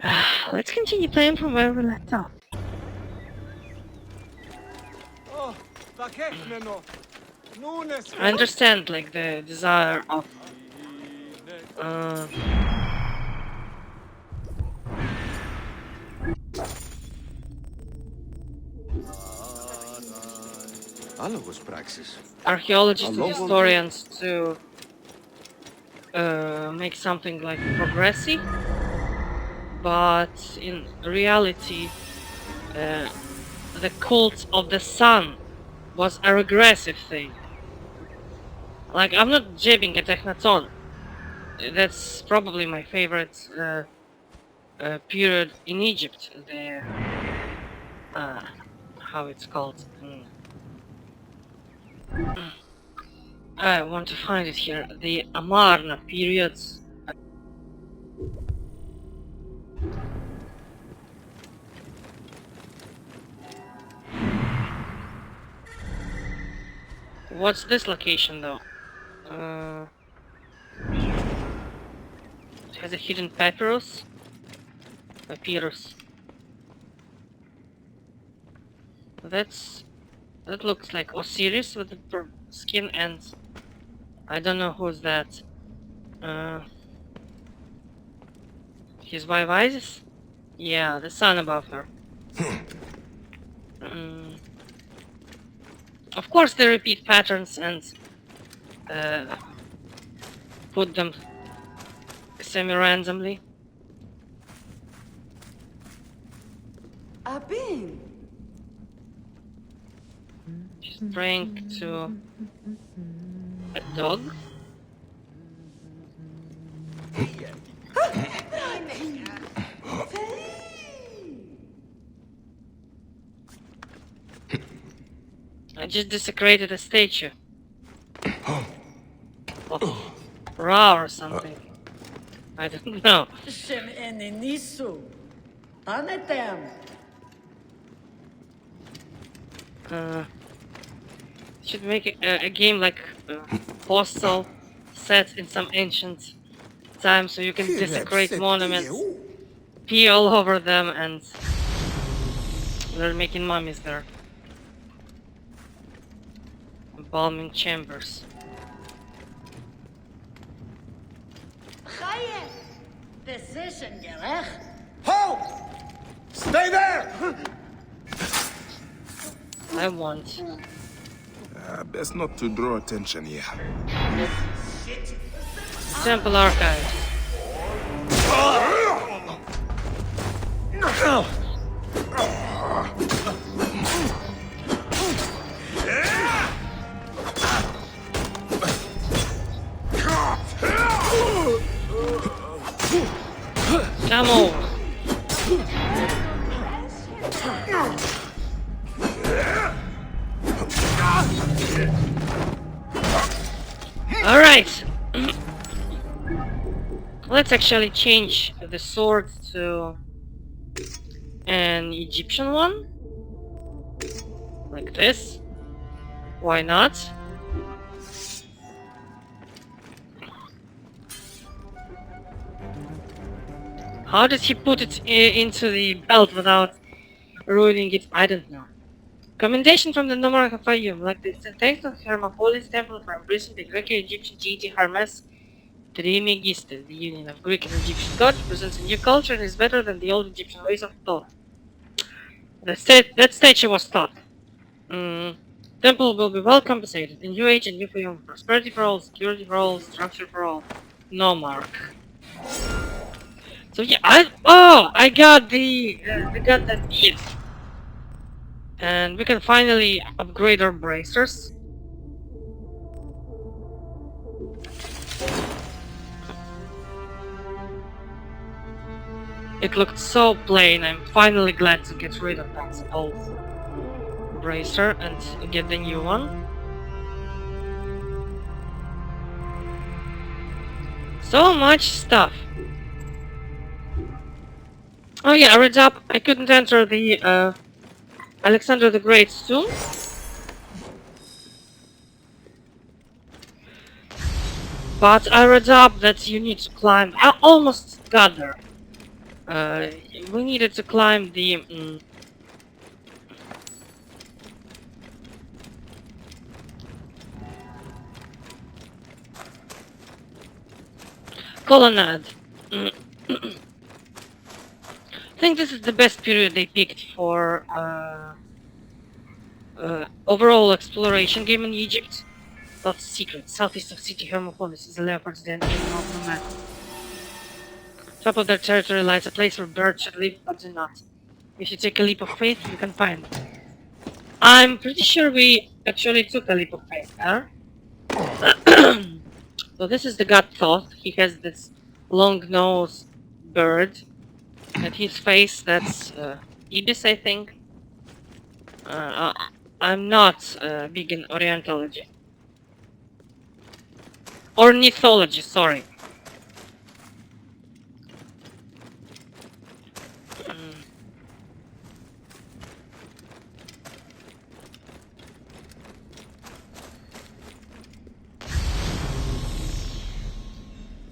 Let's continue playing from where we left off. I understand, like, the desire of archaeologists and historians to make something like progressive, but in reality the cult of the sun was a regressive thing. Like, I'm not jabbing at Echnaton. That's probably my favorite period in Egypt. The how it's called. I want to find it here. The Amarna periods. What's this location though? It has a hidden papyrus. Papyrus. That looks like Osiris with the skin, and I don't know who's that. His wife Isis? Yeah, the sun above her. Of course they repeat patterns and put them semi-randomly. Abin. She's praying to a dog. I just desecrated a statue. Of Ra or something. I don't know. Shem enenisu. Tanetem. Should make a game like Postal, set in some ancient time, so you can desecrate monuments, pee all over them, and they're making mummies there. Embalming chambers. Chaye. Decision gerecht. Halt! Stay there! I want. Best not to draw attention here. Temple archives. Come on. All right. Let's actually change the sword to an Egyptian one, like this. Why not? How did he put it into the belt without ruining it? I don't know. Commendation from the Nomarch of Fayum, like the thanks of Hermopolis temple for embracing the Greco-Egyptian deity Hermes Trismegistus. The union of Greek and Egyptian gods presents a new culture and is better than the old Egyptian ways of Thoth. That statue was Thoth. Temple will be well compensated. In new age and new Fayum, prosperity for all, security for all, structure for all. Nomarch. So yeah, I got that bead. And we can finally upgrade our bracers. It looked so plain. I'm finally glad to get rid of that old bracer and get the new one. So much stuff. Oh yeah, I read up. I couldn't enter the Alexander the Great's tomb. But I read up that you need to climb. I almost got there. We needed to climb the colonnade. I think this is the best period they picked for overall exploration game in Egypt. Thoth's secret. Southeast of city Hermopolis is a leopard's den in the map. Top of their territory lies a place where birds should live but do not. If you take a leap of faith, you can find it. I'm pretty sure we actually took a leap of faith there. So this is the god Thoth. He has this long-nosed bird at his face. That's ibis, I think. I'm not big in Orientology. Ornithology, sorry.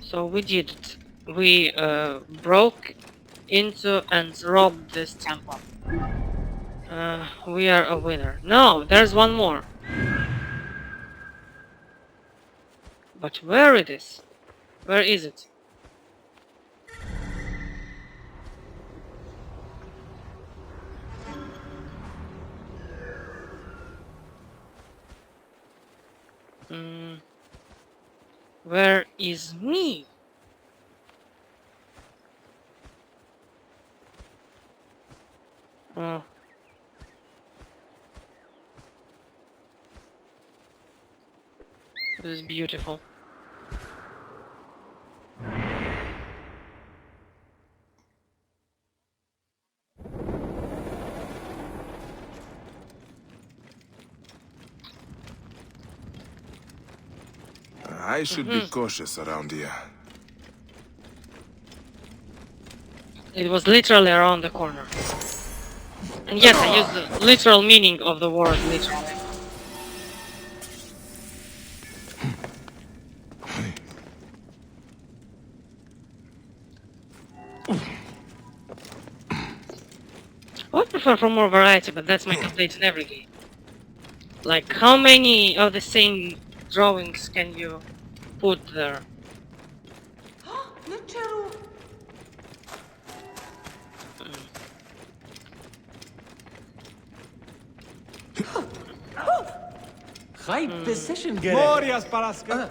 So we did it. We broke into and robbed this temple. We are a winner. No, there's one more. But where it is? Where is it? Where is me? Oh. This is beautiful. I should be cautious around here. It was literally around the corner. And yes, I used the literal meaning of the word literally. I would prefer for more variety, but that's my complaint in every game. Like, how many of the same drawings can you put there? High position, Glorious Paraska.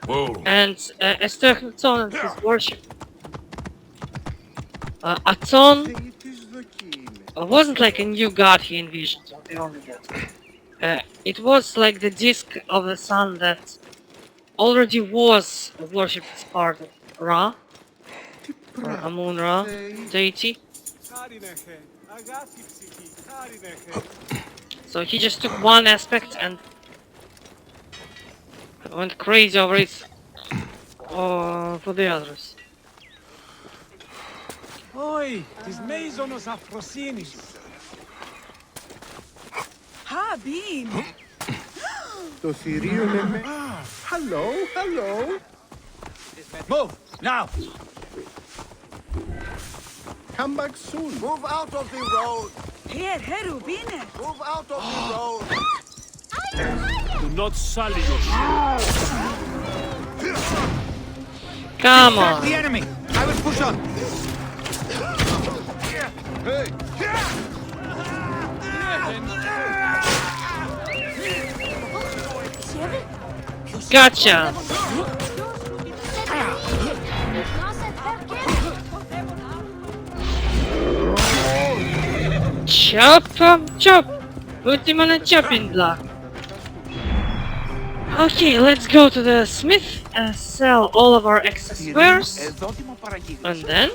Whoa. And Aton and his worship. Aton wasn't like a new god he envisioned, or the only god. It was like the disk of the sun that already was worshipped as part of Ra, or Amun-Ra deity. So he just took one aspect and went crazy over it for the others. Oi, tis meizonos afrosinis. Ha, Bean! Hello, hello. Move, now. Come back soon. Move out of the road! Here, Heru, Bean! Move out of the road! Do not sully yourself. Come The on! enemy! I will push on. Gotcha! Chop, chop! Put him on a chopping block. Okay, let's go to the smith and sell all of our excess wares. And then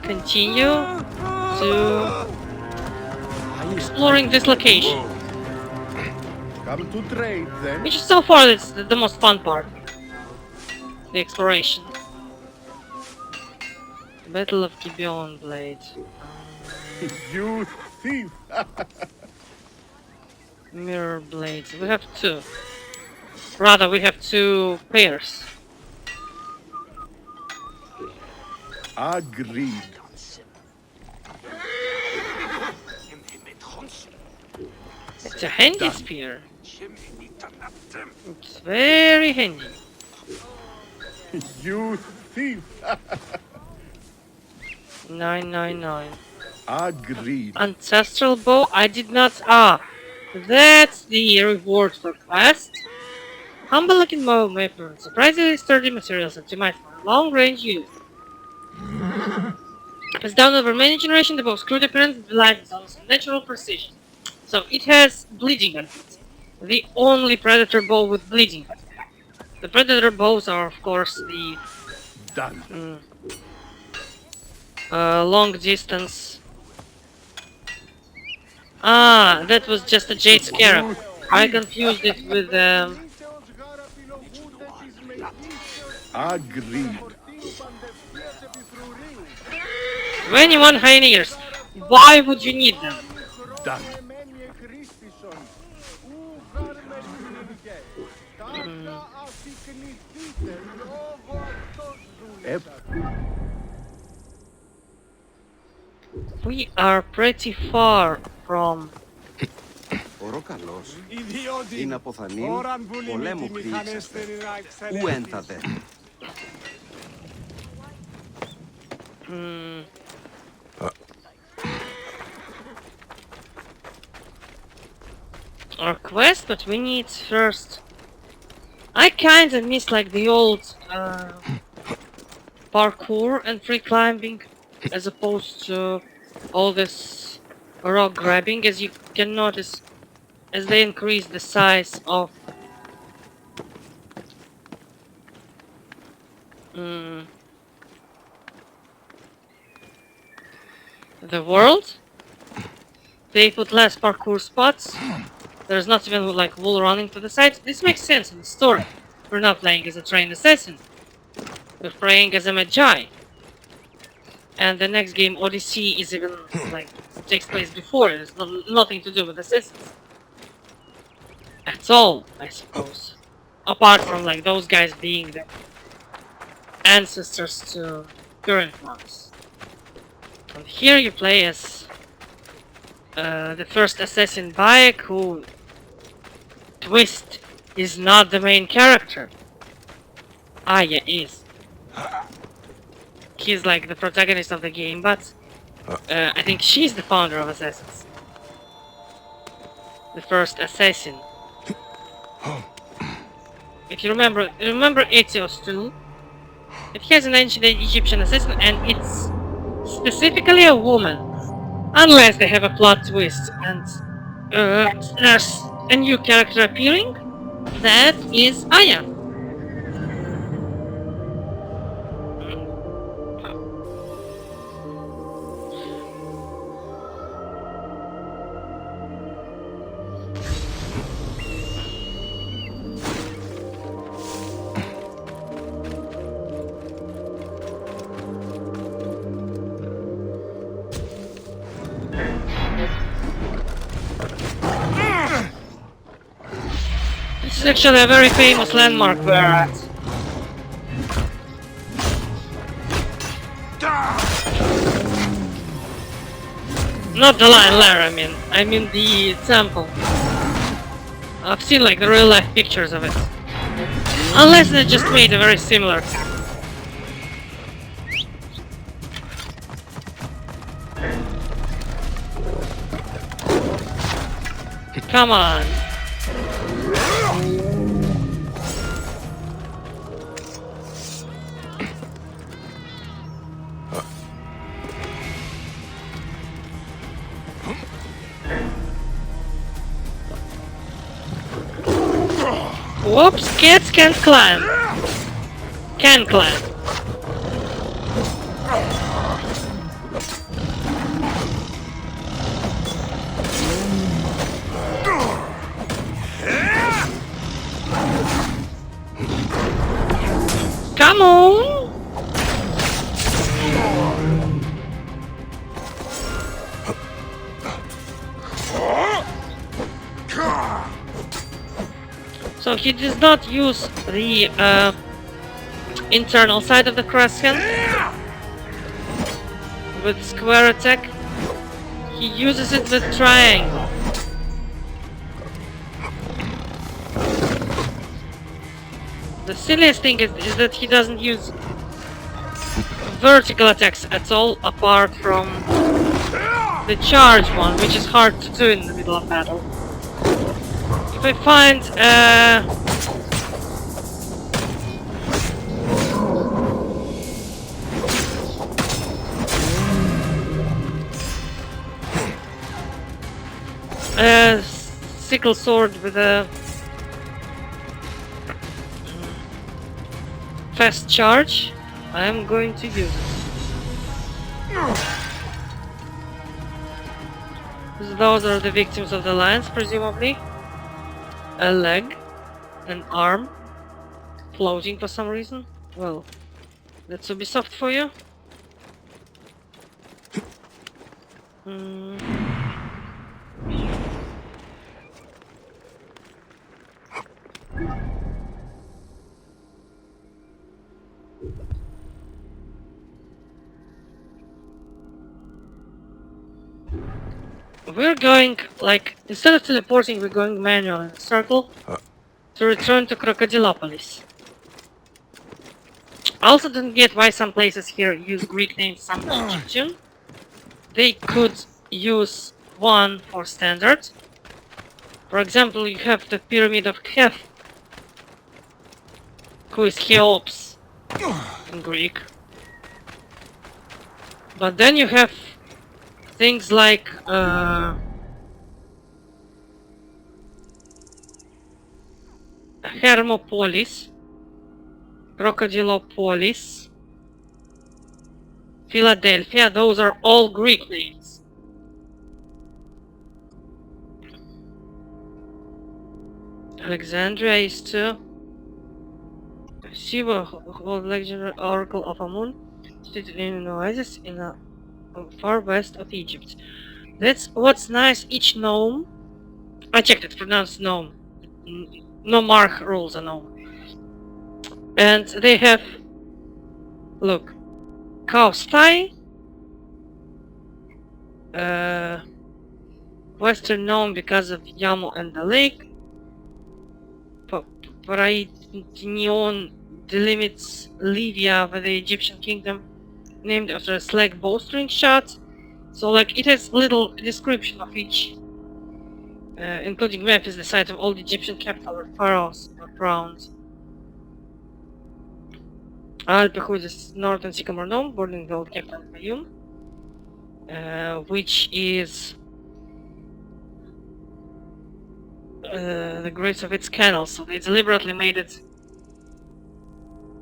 continue to exploring this location. Come to trade then. Which is so far it's the most fun part. The exploration. Battle of Gibeon Blade. You thief! Mirror blades. We have two. Rather, we have two pairs. Agreed. It's a handy spear. It's very handy. You thief. 999. Agreed. Ancestral bow. I did not. Ah, that's the reward for quest. Humble looking bow weapon. Surprisingly sturdy materials optimized for long range use. As down over many generations, the bow's crude appearance relies on its natural precision. So it has bleeding on it. The only predator bow with bleeding on it. The predator bows are of course the Done. long distance. Ah, that was just a jade scarab. I confused it with Agreed. 21 hyenas. Why would you need them? Done. Ep. We are pretty far from. Οροκαλός, Ιδιώτη. είναι αποθανήν, Ώραν βουλή πολέμου τη μηχανές κρύψεστε. περίρα Ου εξαιρέτης. ένθατε. Our quest, but we need first. I kinda miss like the old parkour and free climbing, as opposed to all this rock grabbing. As you can notice, as they increase the size of the world, they put less parkour spots. There's not even like wall running to the side. This makes sense in the story. We're not playing as a trained assassin. We're playing as a magi. And the next game, Odyssey, is even like takes place before. There's nothing to do with assassins at all, I suppose. Apart from like those guys being the ancestors to current ones. And here you play as the first assassin Bayek, who twist is not the main character. Aya is. He's like the protagonist of the game, but I think she's the founder of assassins. The first assassin. If you remember Etios too. It has an ancient Egyptian assassin, and it's specifically a woman. Unless they have a plot twist and there's a new character appearing, that is Aya. This is actually a very famous landmark we're at. Not the Lion Lair, I mean the temple. I've seen like the real life pictures of it. Unless they just made a very similar. Come on. Whoops, cats can't climb. Can climb. Come on! So he does not use the internal side of the crescent with square attack. He uses it with triangle. The silliest thing is that he doesn't use vertical attacks at all, apart from the charge one, which is hard to do in the middle of battle. If I find a sickle sword with a fast charge, I am going to use it. Those are the victims of the lions, presumably. A leg, an arm, floating for some reason. Well, that's Ubisoft for you. We're going, like, instead of teleporting, we're going manual in a circle to return to Crocodilopolis. I also don't get why some places here use Greek names, some Egyptian. They could use one for standard. For example, you have the Pyramid of Kef, who is Cheops in Greek. But then you have things like Hermopolis, Crocodilopolis, Philadelphia. Those are all Greek names. Alexandria is too. Shiva, old legendary oracle of Amun, situated in an oasis in the far west of Egypt. That's what's nice. Each gnome, I checked it, pronounced gnome. No mark rules a gnome. And they have, look, cow's thigh, western gnome because of Yamo and the lake. Paraitinion delimits Lydia with the Egyptian kingdom, named after a slag bowstring shot. So like it has little description of each, including Memphis, the site of old Egyptian capital where pharaohs were crowned. Alpehud is northern sycamore gnome, bordering the old capital Fayum, which is the grace of its canals. So they deliberately made it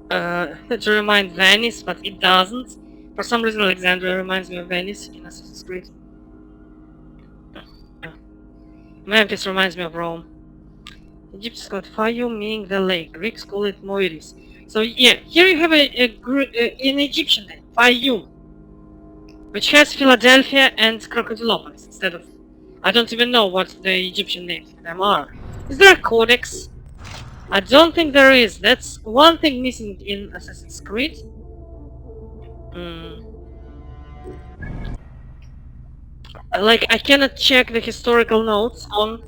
to remind Venice, but it doesn't. For some reason, Alexandria reminds me of Venice in Assassin's Creed. Memphis reminds me of Rome. Egyptians call it Fayum, meaning the lake. Greeks call it Moiris. So yeah, here you have an Egyptian name, Fayum, which has Philadelphia and Crocodilopolis instead of... I don't even know what the Egyptian names for them are. Is there a codex? I don't think there is. That's one thing missing in Assassin's Creed. Like, I cannot check the historical notes on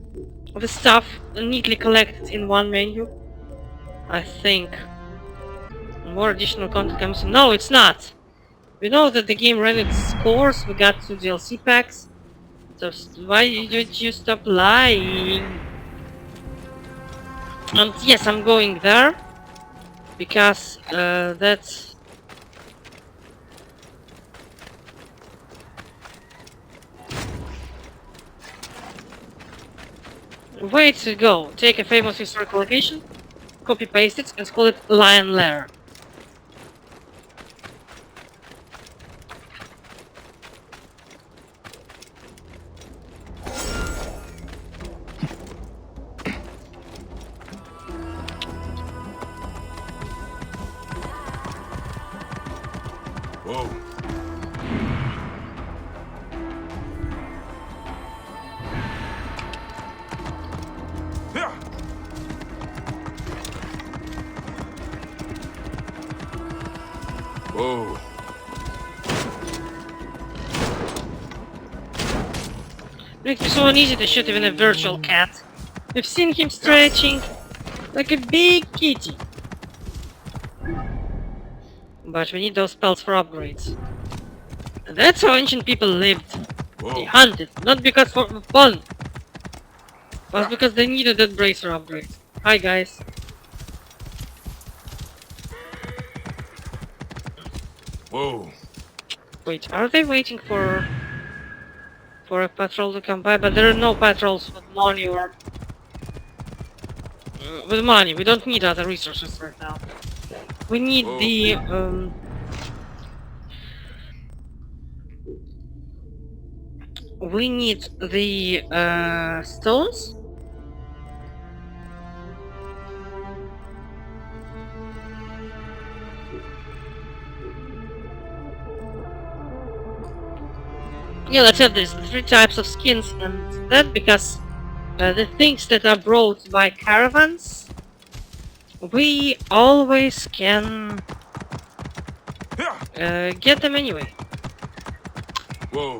the stuff neatly collected in one menu. I think. More additional content comes in. No, it's not! We know that the game ran its course, we got 2 DLC packs. So why did you stop lying? And yes, I'm going there. Because that's... way to go. Take a famous historical location, copy paste it, and call it Lion Lair. Whoa. Whoa. Makes me so uneasy to shoot even a virtual cat. We've seen him stretching like a big kitty. But we need those spells for upgrades. And that's how ancient people lived. They Whoa. hunted, not because for fun, but because they needed that bracer upgrade. Hi guys. Whoa. Wait, are they waiting for a patrol to come by? But there are no patrols with money or with money. We don't need other resources right now. We need Whoa. the we need the stones. Yeah, let's have this. 3 types of skins, and that because the things that are brought by caravans, we always can get them anyway. Whoa.